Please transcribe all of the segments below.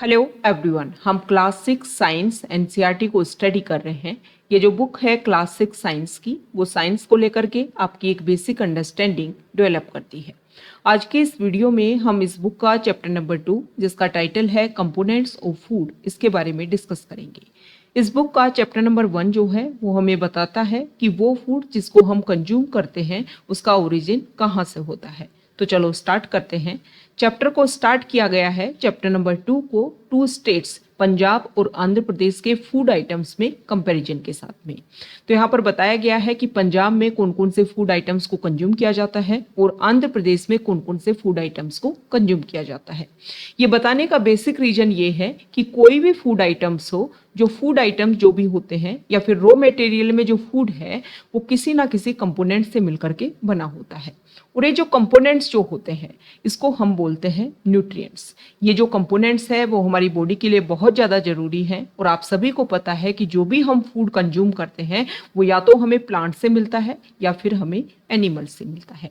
Hello everyone, हम class 6 science NCERT को study कर रहे हैं। ये जो बुक है क्लास 6 साइंस की, वो साइंस को लेकर के आपकी एक बेसिक अंडरस्टैंडिंग डेवलप करती है। आज के इस वीडियो में हम इस बुक का चैप्टर नंबर 2, जिसका टाइटल है कंपोनेंट्स ऑफ फूड, इसके बारे में डिस्कस करेंगे। इस बुक का चैप्टर नंबर 1 जो है वो हमें बताता है कि वो फूड जिसको हम कंज्यूम करते हैं उसका ओरिजिन कहाँ से होता है। तो चलो स्टार्ट करते हैं। चैप्टर को स्टार्ट किया गया है चैप्टर नंबर 2 को 2 स्टेट्स पंजाब और आंध्र प्रदेश के फूड आइटम्स में कंपैरिजन के साथ में। तो यहाँ पर बताया गया है कि पंजाब में कौन कौन से फूड आइटम्स को कंज्यूम किया जाता है और आंध्र प्रदेश में कौन कौन से फूड आइटम्स को कंज्यूम किया जाता है। ये बताने का बेसिक रीजन ये है कि कोई भी फूड आइटम्स हो, जो फूड आइटम्स जो भी होते हैं या फिर रॉ मटेरियल में जो फूड है वो किसी ना किसी कंपोनेंट से मिलकर के बना होता है। और ये जो कंपोनेंट्स जो होते हैं इसको हम बोलते हैं न्यूट्रिएंट्स। ये जो कंपोनेंट्स है वो हमारी बॉडी के लिए बहुत ज़्यादा जरूरी है और आप सभी को पता है कि जो भी हम फूड कंज्यूम करते हैं वो या तो हमें प्लांट से मिलता है या फिर हमें एनिमल से मिलता है।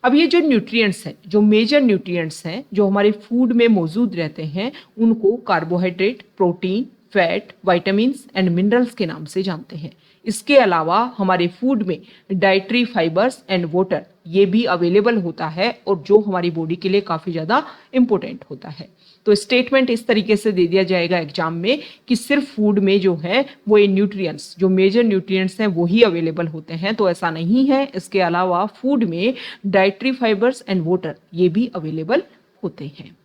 अब ये जो न्यूट्रिएंट्स हैं, जो मेजर न्यूट्रिएंट्स हैं जो हमारे फूड में मौजूद रहते हैं, उनको carbohydrate, protein, fat, vitamins and minerals के नाम से जानते हैं। इसके अलावा हमारे फूड में डाइटरी फाइबर्स एंड वाटर ये भी अवेलेबल होता है और जो हमारी बॉडी के लिए काफ़ी ज़्यादा इम्पोर्टेंट होता है। तो स्टेटमेंट इस तरीके से दे दिया जाएगा एग्जाम में कि सिर्फ फूड में जो है वो ये न्यूट्रिएंट्स, जो मेजर न्यूट्रिएंट्स हैं वो ही अवेलेबल होते हैं। तो ऐसा नहीं है, इसके अलावा फूड में डाइटरी फाइबर्स एंड वाटर ये भी अवेलेबल होते हैं।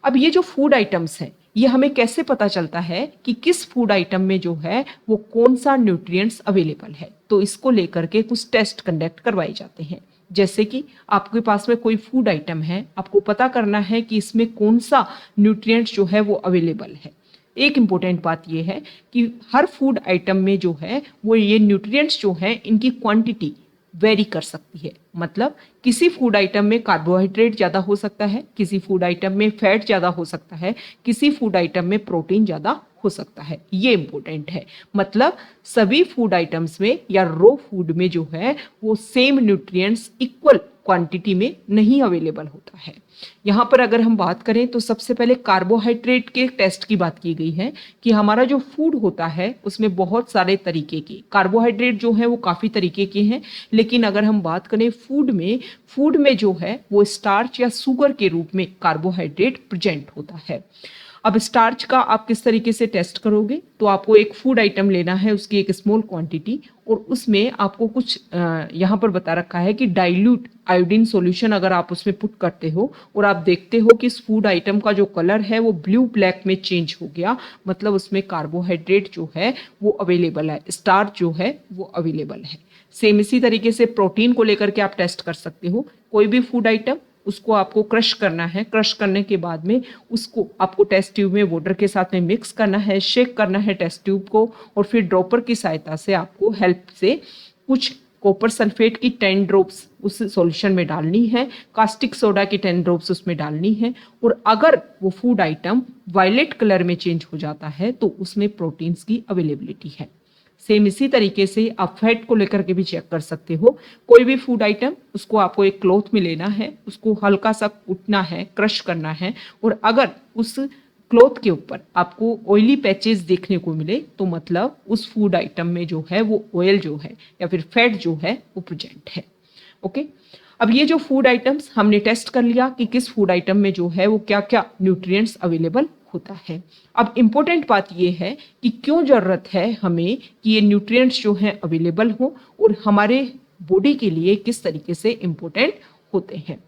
अब ये जो फूड आइटम्स हैं ये हमें कैसे पता चलता है कि किस फूड आइटम में जो है वो कौन सा न्यूट्रिएंट्स अवेलेबल है। तो इसको लेकर के कुछ टेस्ट कंडक्ट करवाए जाते हैं। जैसे कि आपके पास में कोई फूड आइटम है, आपको पता करना है कि इसमें कौन सा न्यूट्रिएंट्स जो है वो अवेलेबल है। एक इम्पोर्टेंट बात ये है कि हर फूड आइटम में जो है वो ये न्यूट्रिएंट्स जो है इनकी क्वांटिटी वेरी कर सकती है। मतलब किसी फूड आइटम में कार्बोहाइड्रेट ज़्यादा हो सकता है, किसी फूड आइटम में फैट ज़्यादा हो सकता है, किसी फूड आइटम में प्रोटीन ज़्यादा हो सकता है। ये इंपॉर्टेंट है। मतलब सभी फूड आइटम्स में या रो फूड में जो है वो सेम न्यूट्रिएंट्स इक्वल क्वांटिटी में नहीं अवेलेबल होता है। यहाँ पर अगर हम बात करें तो सबसे पहले कार्बोहाइड्रेट के टेस्ट की बात की गई है कि हमारा जो फूड होता है उसमें बहुत सारे तरीके के कार्बोहाइड्रेट जो है वो काफ़ी तरीके के हैं। लेकिन अगर हम बात करें फूड में जो है वो स्टार्च या शुगर के रूप में कार्बोहाइड्रेट प्रेजेंट होता है। अब स्टार्च का आप किस तरीके से टेस्ट करोगे, तो आपको एक फूड आइटम लेना है, उसकी एक स्मॉल क्वांटिटी, और उसमें आपको कुछ यहाँ पर बता रखा है कि डाइल्यूट आयोडीन सॉल्यूशन अगर आप उसमें पुट करते हो और आप देखते हो कि इस फूड आइटम का जो कलर है वो ब्लू ब्लैक में चेंज हो गया, मतलब उसमें कार्बोहाइड्रेट जो है वो अवेलेबल है, स्टार्च जो है वो अवेलेबल है। सेम इसी तरीके से प्रोटीन को लेकर के आप टेस्ट कर सकते हो। कोई भी फूड आइटम उसको आपको क्रश करना है, क्रश करने के बाद में उसको आपको टेस्ट ट्यूब में वाटर के साथ में मिक्स करना है, शेक करना है टेस्ट ट्यूब को, और फिर ड्रॉपर की सहायता से आपको हेल्प से कुछ कॉपर सल्फेट की 10 ड्रॉप्स उस सॉल्यूशन में डालनी है, कास्टिक सोडा की 10 ड्रॉप्स उसमें डालनी है, और अगर वो फूड आइटम वायलेट कलर में चेंज हो जाता है तो उसमें प्रोटीन्स की अवेलेबिलिटी है। सेम इसी तरीके से आप फैट को लेकर के भी चेक कर सकते हो। कोई भी फूड आइटम उसको आपको एक क्लॉथ में लेना है, उसको हल्का सा कूटना है, क्रश करना है, और अगर उस क्लॉथ के ऊपर आपको ऑयली पैचेस देखने को मिले तो मतलब उस फूड आइटम में जो है वो ऑयल जो है या फिर फैट जो है वो प्रेजेंट है। ओके, अब ये जो फूड आइटम्स हमने टेस्ट कर लिया कि किस फूड आइटम में जो है वो क्या क्या न्यूट्रिएंट्स अवेलेबल होता है। अब इम्पोर्टेंट बात ये है कि क्यों ज़रूरत है हमें कि ये न्यूट्रिएंट्स जो हैं अवेलेबल हो और हमारे बॉडी के लिए किस तरीके से इम्पोर्टेंट होते हैं।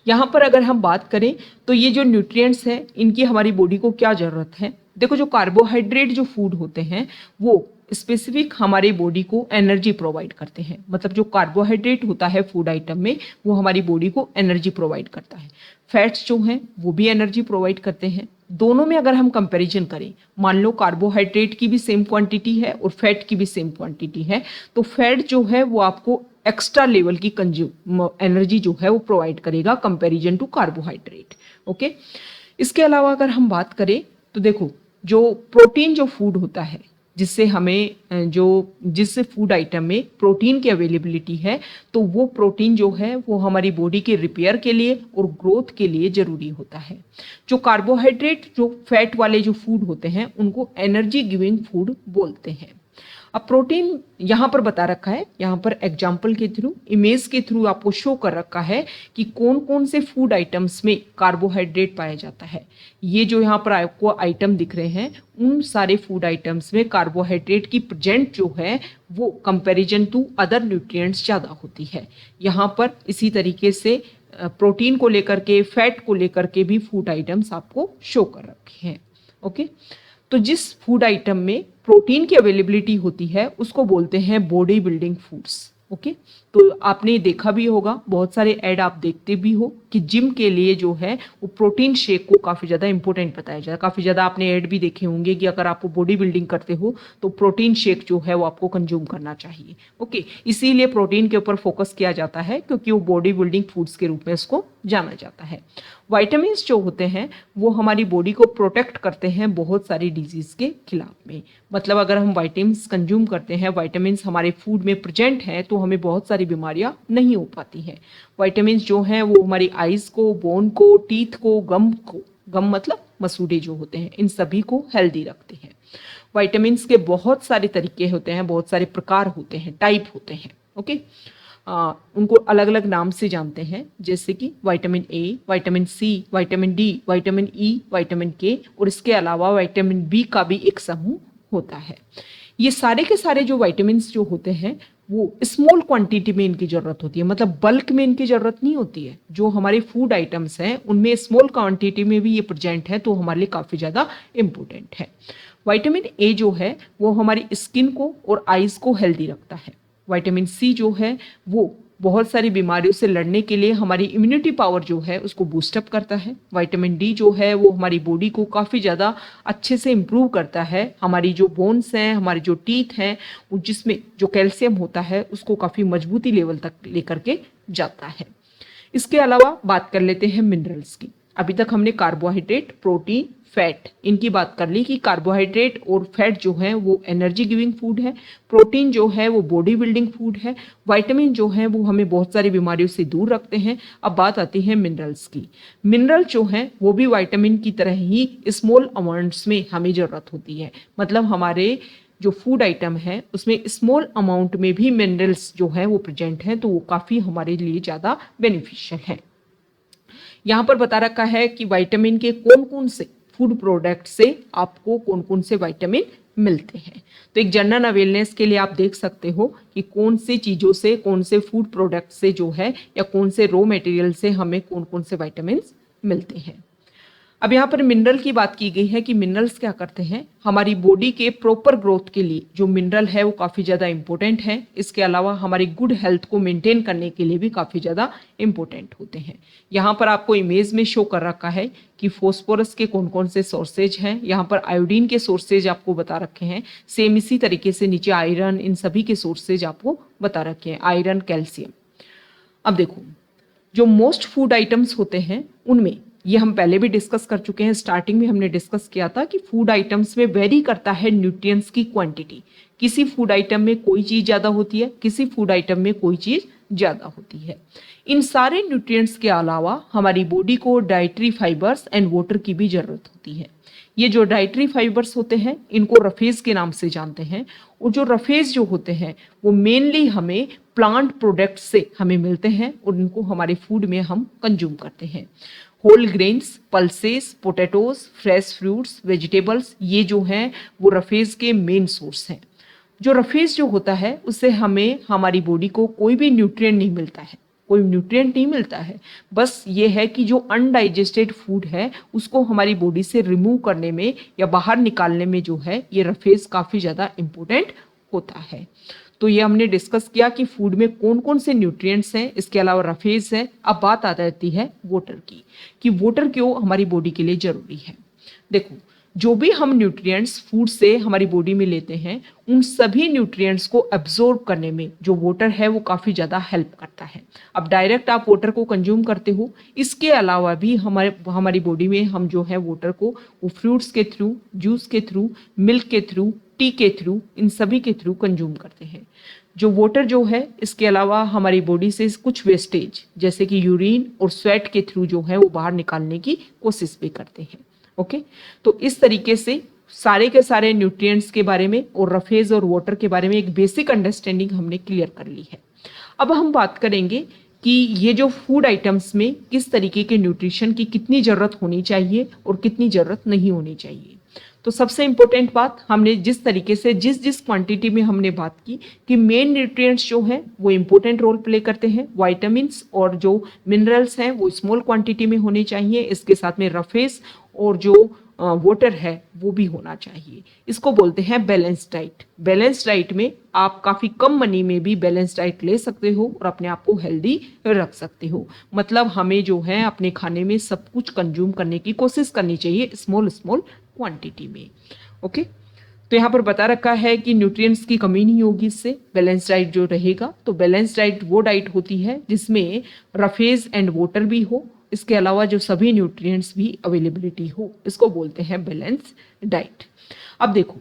यहाँ पर अगर हम बात करें तो ये जो न्यूट्रिएंट्स हैं इनकी हमारी बॉडी को क्या ज़रूरत है। देखो, जो कार्बोहाइड्रेट जो फूड होते हैं वो स्पेसिफिक हमारी बॉडी को एनर्जी प्रोवाइड करते हैं। मतलब जो कार्बोहाइड्रेट होता है फूड आइटम में वो हमारी बॉडी को एनर्जी प्रोवाइड करता है। फैट्स जो हैं वो भी एनर्जी प्रोवाइड करते हैं। दोनों में अगर हम कंपैरिजन करें, मान लो कार्बोहाइड्रेट की भी सेम क्वांटिटी है और फैट की भी सेम क्वांटिटी है, तो फैट जो है वो आपको एक्स्ट्रा लेवल की कंज्यूम एनर्जी जो है वो प्रोवाइड करेगा कंपैरिजन टू कार्बोहाइड्रेट। ओके, इसके अलावा अगर हम बात करें तो देखो, जो प्रोटीन जो फूड होता है जिससे हमें जिस फूड आइटम में प्रोटीन की अवेलेबिलिटी है, तो वो प्रोटीन जो है वो हमारी बॉडी के रिपेयर के लिए और ग्रोथ के लिए ज़रूरी होता है। जो कार्बोहाइड्रेट, जो फैट वाले जो फूड होते हैं, उनको एनर्जी गिविंग फूड बोलते हैं। अब प्रोटीन यहाँ पर बता रखा है, यहाँ पर एग्जाम्पल के थ्रू, इमेज के थ्रू आपको शो कर रखा है कि कौन कौन से फूड आइटम्स में कार्बोहाइड्रेट पाया जाता है। ये जो यहाँ पर आपको आइटम दिख रहे हैं, उन सारे फूड आइटम्स में कार्बोहाइड्रेट की प्रेजेंट जो है वो कंपैरिजन टू अदर न्यूट्रिएंट्स ज़्यादा होती है। यहाँ पर इसी तरीके से प्रोटीन को लेकर के, फैट को लेकर के भी फूड आइटम्स आपको शो कर रखे हैं। ओके, तो जिस फूड आइटम में प्रोटीन की अवेलेबिलिटी होती है उसको बोलते हैं बॉडी बिल्डिंग फूड्स। ओके, तो आपने देखा भी होगा, बहुत सारे ऐड आप देखते भी हो कि जिम के लिए जो है वो प्रोटीन शेक को काफ़ी ज़्यादा इंपॉर्टेंट बताया जाए। काफ़ी ज़्यादा आपने ऐड भी देखे होंगे कि अगर आपको बॉडी बिल्डिंग करते हो तो प्रोटीन शेक जो है वो आपको कंज्यूम करना चाहिए। ओके, इसीलिए प्रोटीन के ऊपर फोकस किया जाता है क्योंकि वो बॉडी बिल्डिंग फूड्स के रूप में इसको जाना जाता है। वाइटामिन्स जो होते हैं वो हमारी बॉडी को प्रोटेक्ट करते हैं बहुत सारी डिजीज़ के खिलाफ में। मतलब अगर हम वाइटामिन्स कंज्यूम करते हैं, वाइटामिन्स हमारे फूड में प्रेजेंट हैं, तो हमें बहुत सारी बीमारियां नहीं हो पाती हैं। वाइटामिन्स जो हैं वो हमारी आइज़ को, बोन को, टीथ को, गम मतलब मसूड़े जो होते हैं, इन सभी को हेल्दी रखते हैं। वाइटामिन्स के बहुत सारे तरीके होते हैं, बहुत सारे प्रकार होते हैं, टाइप होते हैं। ओके, उनको अलग अलग नाम से जानते हैं, जैसे कि vitamin A, vitamin C, vitamin D, vitamin E, vitamin K, और इसके अलावा विटामिन बी का भी एक समूह होता है। ये सारे के सारे जो विटामिन्स जो होते हैं वो स्मॉल क्वांटिटी में इनकी ज़रूरत होती है, मतलब बल्क में इनकी ज़रूरत नहीं होती है। जो हमारे फूड आइटम्स हैं उनमें स्मॉल क्वांटिटी में भी ये प्रेजेंट है, तो हमारे लिए काफ़ी ज़्यादा इम्पोर्टेंट है। विटामिन ए जो है वो हमारी स्किन को और आइज़ को हेल्दी रखता है। विटामिन सी जो है वो बहुत सारी बीमारियों से लड़ने के लिए हमारी इम्यूनिटी पावर जो है उसको बूस्टअप करता है। विटामिन डी जो है वो हमारी बॉडी को काफ़ी ज़्यादा अच्छे से इम्प्रूव करता है। हमारी जो बोन्स हैं, हमारे जो टीथ हैं, जिसमें जो कैल्शियम होता है उसको काफ़ी मजबूती लेवल तक लेकर के जाता है। इसके अलावा बात कर लेते हैं मिनरल्स की। अभी तक हमने कार्बोहाइड्रेट, प्रोटीन, फैट, इनकी बात कर ली कि कार्बोहाइड्रेट और फैट जो है वो एनर्जी गिविंग फूड है, प्रोटीन जो है वो बॉडी बिल्डिंग फूड है, विटामिन जो है वो हमें बहुत सारी बीमारियों से दूर रखते हैं। अब बात आती है मिनरल्स की। मिनरल जो है वो भी विटामिन की तरह ही स्मॉल अमाउंट्स में हमें ज़रूरत होती है। मतलब हमारे जो फूड आइटम है उसमें स्मॉल अमाउंट में भी मिनरल्स जो है वो प्रेजेंट हैं, तो वो काफ़ी हमारे लिए ज़्यादा बेनिफिशियल है। यहाँ पर बता रखा है कि विटामिन के कौन कौन से फूड प्रोडक्ट से आपको कौन कौन से विटामिन मिलते हैं। तो एक जनरल अवेयरनेस के लिए आप देख सकते हो कि कौन सी चीज़ों से, कौन से फूड प्रोडक्ट से जो है या कौन से रॉ मटेरियल से हमें कौन कौन से विटामिन मिलते हैं। अब यहाँ पर मिनरल की बात की गई है कि मिनरल्स क्या करते हैं, हमारी बॉडी के प्रॉपर ग्रोथ के लिए जो मिनरल है वो काफ़ी ज़्यादा इंपॉर्टेंट है। इसके अलावा हमारी गुड हेल्थ को मेंटेन करने के लिए भी काफ़ी ज़्यादा इंपॉर्टेंट होते हैं। यहाँ पर आपको इमेज में शो कर रखा है कि फॉस्फोरस के कौन कौन से सोर्सेज हैं। यहाँ पर आयोडीन के सोर्सेज आपको बता रखे हैं। सेम इसी तरीके से नीचे आयरन, इन सभी के सोर्सेज आपको बता रखे हैं, आयरन, कैल्शियम। अब देखो, जो मोस्ट फूड आइटम्स होते हैं उनमें, ये हम पहले भी डिस्कस कर चुके हैं, स्टार्टिंग में हमने डिस्कस किया था कि फूड आइटम्स में वेरी करता है न्यूट्रिएंट्स की क्वांटिटी। किसी फूड आइटम में कोई चीज़ ज़्यादा होती है, किसी फूड आइटम में कोई चीज़ ज़्यादा होती है। इन सारे न्यूट्रिएंट्स के अलावा हमारी बॉडी को डाइटरी फाइबर्स एंड वाटर की भी ज़रूरत होती है। ये जो डाइटरी फाइबर्स होते हैं इनको रफेज के नाम से जानते हैं, और जो रफेज जो होते हैं वो मेनली हमें प्लांट प्रोडक्ट से हमें मिलते हैं और इनको हमारे फूड में हम कंज्यूम करते हैं। Whole grains, pulses, potatoes, fresh fruits, vegetables, ये जो हैं वो रफेज के मेन सोर्स हैं। जो रफेज जो होता है उससे हमें, हमारी बॉडी को कोई भी न्यूट्रिएंट नहीं मिलता है, कोई न्यूट्रिएंट नहीं मिलता है। बस ये है कि जो अनडाइजेस्टेड फूड है उसको हमारी बॉडी से रिमूव करने में या बाहर निकालने में जो है ये रफेज काफ़ी ज़्यादा इम्पोर्टेंट होता है। तो ये हमने डिस्कस किया कि फूड में कौन कौन से न्यूट्रिएंट्स हैं, इसके अलावा रफेज है। अब बात आ जाती है वाटर की, कि वाटर क्यों हमारी बॉडी के लिए ज़रूरी है। देखो, जो भी हम न्यूट्रिएंट्स फूड से हमारी बॉडी में लेते हैं उन सभी न्यूट्रिएंट्स को एब्जॉर्ब करने में जो वाटर है वो काफ़ी ज़्यादा हेल्प करता है। अब डायरेक्ट आप वाटर को कंज्यूम करते हो, इसके अलावा भी हमारी बॉडी में हम जो है वाटर को वो फ्रूट्स के थ्रू, जूस के थ्रू, मिल्क के थ्रू, टी के थ्रू, इन सभी के थ्रू कंज्यूम करते हैं। जो वाटर जो है, इसके अलावा हमारी बॉडी से कुछ वेस्टेज जैसे कि यूरिन और स्वेट के थ्रू जो है वो बाहर निकालने की कोशिश भी करते हैं। ओके, तो इस तरीके से सारे के सारे न्यूट्रिएंट्स के बारे में और रफेज और वाटर के बारे में एक बेसिक अंडरस्टैंडिंग हमने क्लियर कर ली है। अब हम बात करेंगे कि ये जो फूड आइटम्स में किस तरीके के न्यूट्रिशन की कितनी ज़रूरत होनी चाहिए और कितनी ज़रूरत नहीं होनी चाहिए। तो सबसे इम्पोर्टेंट बात, हमने जिस तरीके से जिस क्वांटिटी में हमने बात की कि मेन न्यूट्रिएंट्स जो हैं वो इम्पोर्टेंट रोल प्ले करते हैं, वाइटामिन्स और जो मिनरल्स हैं वो स्मॉल क्वांटिटी में होने चाहिए, इसके साथ में रफेज और जो वाटर है वो भी होना चाहिए। इसको बोलते हैं बैलेंस डाइट। बैलेंस डाइट में आप काफ़ी कम मनी में भी बैलेंस डाइट ले सकते हो और अपने आप को हेल्दी रख सकते हो। मतलब हमें जो है अपने खाने में सब कुछ कंज्यूम करने की कोशिश करनी चाहिए स्मॉल क्वांटिटी में। ओके, तो यहाँ पर बता रखा है कि न्यूट्रिएंट्स की कमी नहीं होगी इससे, बैलेंस डाइट जो रहेगा। तो बैलेंस डाइट वो डाइट होती है जिसमें रफेज एंड वाटर भी हो, इसके अलावा जो सभी न्यूट्रिएंट्स भी अवेलेबिलिटी हो, इसको बोलते हैं बैलेंस डाइट। अब देखो,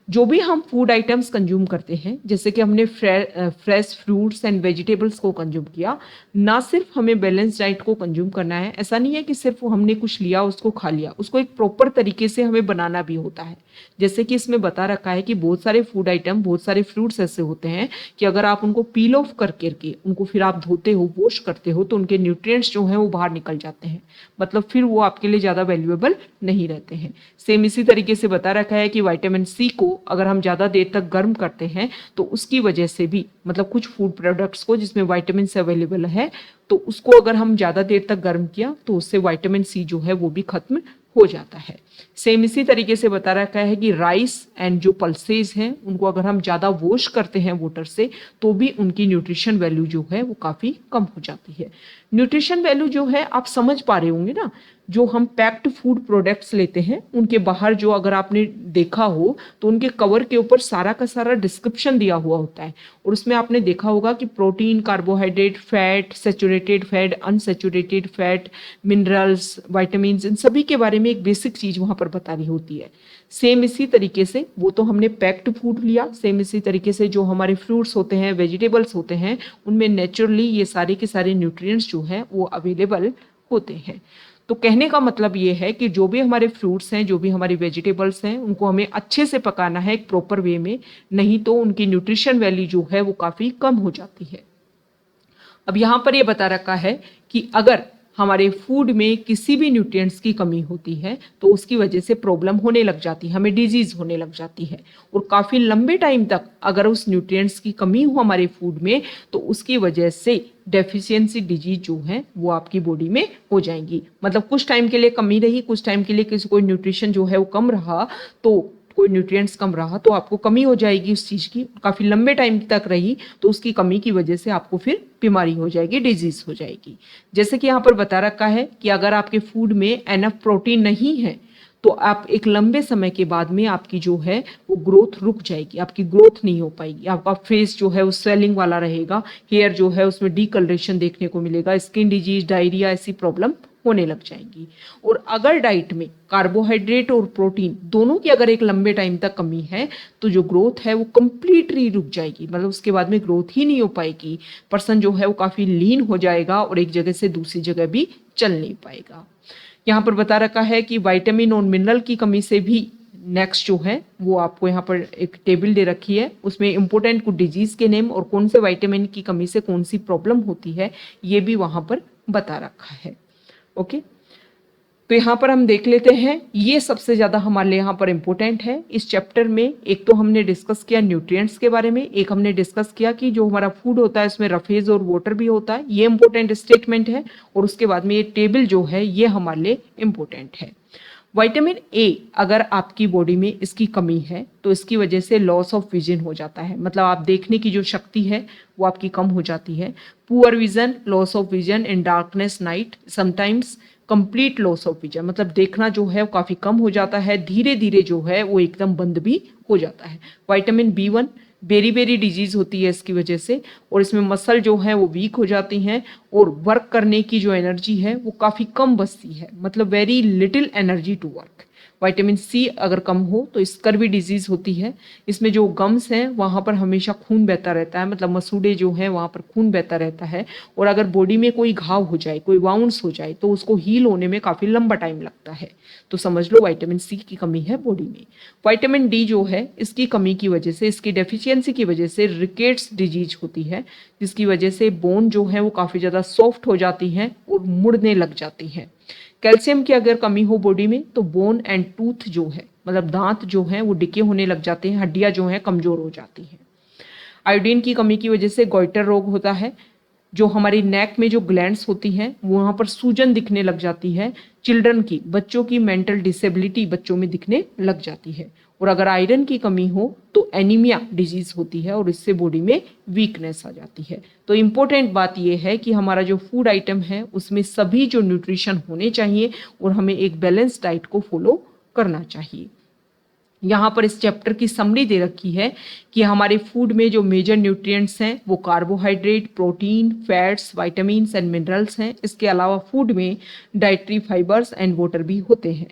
जो भी हम फूड आइटम्स कंज्यूम करते हैं, जैसे कि हमने फ्रेश फ्रूट्स एंड वेजिटेबल्स को कंज्यूम किया, ना सिर्फ हमें बैलेंस डाइट को कंज्यूम करना है, ऐसा नहीं है कि सिर्फ हमने कुछ लिया उसको खा लिया, उसको एक प्रॉपर तरीके से हमें बनाना भी होता है। जैसे कि इसमें बता रखा है कि बहुत सारे फूड आइटम, बहुत सारे फ्रूट्स ऐसे होते हैं कि अगर आप उनको पील ऑफ करके उनको फिर आप धोते हो, वॉश करते हो, तो उनके न्यूट्रिएंट्स जो हैं वो बाहर निकल जाते हैं, मतलब फिर वो आपके लिए ज़्यादा वैल्यूएबल नहीं रहते हैं। सेम इसी तरीके से बता रखा है कि विटामिन सी को अगर हम ज़्यादा देर तक गर्म करते हैं तो उसकी वजह से भी, मतलब कुछ फूड प्रोडक्ट्स को जिसमें विटामिन सी अवेलेबल है, तो उसको अगर हम ज़्यादा देर तक गर्म किया तो उससे विटामिन सी जो है वो भी खत्म हो जाता है। सेम इसी तरीके से बता रखा है कि राइस एंड जो पल्सेस हैं उनको अगर हम ज़्यादा वॉश करते हैं वाटर से तो भी उनकी न्यूट्रिशन वैल्यू जो है वो काफ़ी कम हो जाती है। न्यूट्रिशन वैल्यू जो है आप समझ पा रहे होंगे ना, जो हम पैक्ड फूड प्रोडक्ट्स लेते हैं उनके बाहर जो अगर आपने देखा हो तो उनके कवर के ऊपर सारा का सारा डिस्क्रिप्शन दिया हुआ होता है और उसमें आपने देखा होगा कि protein, carbohydrate, fat, saturated fat, unsaturated fat, minerals, vitamins, इन सभी के बारे में एक बेसिक चीज़ वहाँ पर बता रही होती है। सेम इसी तरीके से वो तो हमने पैक्ड फूड लिया, सेम इसी तरीके से जो हमारे फ्रूट्स होते हैं, वेजिटेबल्स होते हैं, उनमें नेचुरली ये सारे के सारे न्यूट्रिएंट्स जो हैं वो अवेलेबल होते हैं। तो कहने का मतलब ये है कि जो भी हमारे फ्रूट्स हैं, जो भी हमारी वेजिटेबल्स हैं, उनको हमें अच्छे से पकाना है एक प्रॉपर वे में, नहीं तो उनकी न्यूट्रिशन वैल्यू जो है वो काफ़ी कम हो जाती है। अब यहाँ पर ये बता रखा है कि अगर हमारे फूड में किसी भी न्यूट्रिएंट्स की कमी होती है तो उसकी वजह से प्रॉब्लम होने लग जाती है, हमें डिजीज होने लग जाती है, और काफ़ी लंबे टाइम तक अगर उस न्यूट्रिएंट्स की कमी हो हमारे फूड में तो उसकी वजह से डेफिशिएंसी डिजीज जो है वो आपकी बॉडी में हो जाएंगी। मतलब कुछ टाइम के लिए कमी रही, कुछ टाइम के लिए किसी कोई न्यूट्रिशन जो है वो कम रहा, तो कोई न्यूट्रिएंट्स कम रहा तो आपको कमी हो जाएगी उस चीज़ की, काफ़ी लंबे टाइम तक रही तो उसकी कमी की वजह से आपको फिर बीमारी हो जाएगी, डिजीज हो जाएगी। जैसे कि यहाँ पर बता रखा है कि अगर आपके फूड में एनफ प्रोटीन नहीं है तो आप एक लंबे समय के बाद में आपकी जो है वो ग्रोथ रुक जाएगी, आपकी ग्रोथ नहीं हो पाएगी, आपका फेस जो है वो स्वेलिंग वाला रहेगा, हेयर जो है उसमें डीकलरेशन देखने को मिलेगा, स्किन डिजीज, डायरिया, ऐसी प्रॉब्लम होने लग जाएंगी। और अगर डाइट में कार्बोहाइड्रेट और प्रोटीन दोनों की अगर एक लंबे टाइम तक कमी है तो जो ग्रोथ है वो कंप्लीटली रुक जाएगी, मतलब उसके बाद में ग्रोथ ही नहीं हो पाएगी। पर्सन जो है वो काफ़ी लीन हो जाएगा और एक जगह से दूसरी जगह भी चल नहीं पाएगा। यहाँ पर बता रखा है कि विटामिन और मिनरल की कमी से भी नेक्स्ट जो है वो आपको यहाँ पर एक टेबल दे रखी है, उसमें इंपॉर्टेंट कुछ डिजीज के नेम और कौन से विटामिन की कमी से कौन सी प्रॉब्लम होती है ये भी वहाँ पर बता रखा है। ओके, तो यहाँ पर हम देख लेते हैं, ये सबसे ज़्यादा हमारे लिए यहाँ पर इम्पोर्टेंट है इस चैप्टर में। एक तो हमने डिस्कस किया न्यूट्रिएंट्स के बारे में, एक हमने डिस्कस किया कि जो हमारा फूड होता है उसमें रफेज और वाटर भी होता है, ये इंपॉर्टेंट स्टेटमेंट है, और उसके बाद में ये टेबल जो है ये हमारे लिए इम्पोर्टेंट है। विटामिन ए अगर आपकी बॉडी में इसकी कमी है तो इसकी वजह से लॉस ऑफ विजन हो जाता है, मतलब आप देखने की जो शक्ति है वो आपकी कम हो जाती है। Poor vision, loss of vision in darkness night, sometimes complete loss of vision, मतलब देखना जो है वो काफ़ी कम हो जाता है, धीरे धीरे जो है वो एकदम बंद भी हो जाता है। विटामिन बी1 बेरी डिजीज होती है इसकी वजह से, और इसमें मसल जो है वो वीक हो जाती हैं और वर्क करने की जो एनर्जी है वो काफ़ी कम बचती है, मतलब very little energy to work. Vitamin C अगर कम हो तो स्कर्वी डिजीज होती है। इसमें जो गम्स हैं वहाँ पर हमेशा खून बहता रहता है, मतलब मसूड़े जो हैं वहाँ पर खून बहता रहता है, और अगर बॉडी में कोई घाव हो जाए, कोई वाउंड्स हो जाए, तो उसको हील होने में काफ़ी लंबा टाइम लगता है। तो समझ लो विटामिन सी की कमी है बॉडी में। विटामिन डी जो है इसकी कमी की वजह से, इसकी डेफिशिएंसी की वजह से रिकेट्स डिजीज होती है, जिसकी वजह से बोन जो है वो काफ़ी ज़्यादा सॉफ्ट हो जाती हैं और मुड़ने लग जाती हैं। कैल्शियम की अगर कमी हो बॉडी में तो बोन एंड टूथ जो है, मतलब दांत जो हैं वो डिके होने लग जाते हैं, हड्डियां जो हैं कमजोर हो जाती हैं। आयोडीन की कमी की वजह से गॉइटर रोग होता है, जो हमारी नेक में जो ग्लैंड्स होती हैं वहाँ पर सूजन दिखने लग जाती है। चिल्ड्रन की, बच्चों की मेंटल डिसेबिलिटी बच्चों में दिखने लग जाती है। और अगर आयरन की कमी हो तो एनीमिया डिजीज होती है और इससे बॉडी में वीकनेस आ जाती है। तो इम्पोर्टेंट बात यह है कि हमारा जो फूड आइटम है उसमें सभी जो न्यूट्रिशन होने चाहिए और हमें एक बैलेंस डाइट को फॉलो करना चाहिए। यहाँ पर इस चैप्टर की समरी दे रखी है कि हमारे फूड में जो मेजर न्यूट्रिएंट्स हैं वो carbohydrate, protein, fats, vitamins and minerals हैं। इसके अलावा फूड में डाइटरी फाइबर्स एंड वाटर भी होते हैं।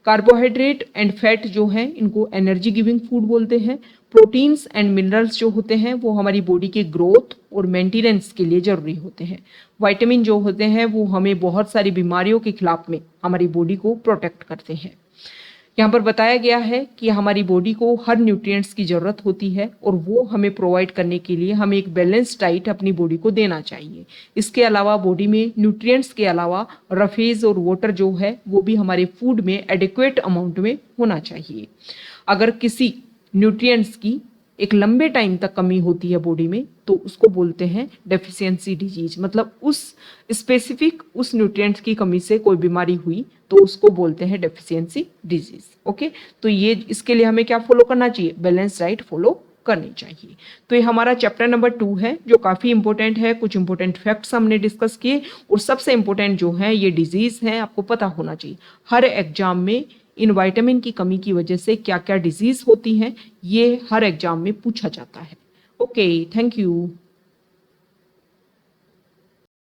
कार्बोहाइड्रेट एंड फैट जो हैं इनको एनर्जी गिविंग फूड बोलते हैं। प्रोटीन्स एंड मिनरल्स जो होते हैं वो हमारी बॉडी के ग्रोथ और मेंटेनेंस के लिए जरूरी होते हैं। विटामिन जो होते हैं वो हमें बहुत सारी बीमारियों के खिलाफ में हमारी बॉडी को प्रोटेक्ट करते हैं। यहाँ पर बताया गया है कि हमारी बॉडी को हर न्यूट्रिएंट्स की ज़रूरत होती है और वो हमें प्रोवाइड करने के लिए हमें एक बैलेंस डाइट अपनी बॉडी को देना चाहिए। इसके अलावा बॉडी में न्यूट्रिएंट्स के अलावा रफेज और वाटर जो है वो भी हमारे फूड में एडिक्वेट अमाउंट में होना चाहिए। अगर किसी न्यूट्रिएंट्स की एक लंबे टाइम तक कमी होती है बॉडी में तो उसको बोलते हैं डेफिशिएंसी डिजीज, मतलब उस स्पेसिफिक उस न्यूट्रिएंट्स की कमी से कोई बीमारी हुई तो उसको बोलते हैं डेफिशिएंसी डिजीज। ओके, तो ये इसके लिए हमें क्या फॉलो करना चाहिए, बैलेंस डाइट फॉलो करनी चाहिए। तो ये हमारा चैप्टर नंबर 2 है जो काफ़ी इंपॉर्टेंट है। कुछ इंपॉर्टेंट फैक्ट्स हमने डिस्कस किए और सबसे इंपॉर्टेंट जो है ये डिजीज है, आपको पता होना चाहिए। हर एग्जाम में इन विटामिन की कमी की वजह से क्या क्या डिजीज होती हैं ये हर एग्जाम में पूछा जाता है। Okay, thank you.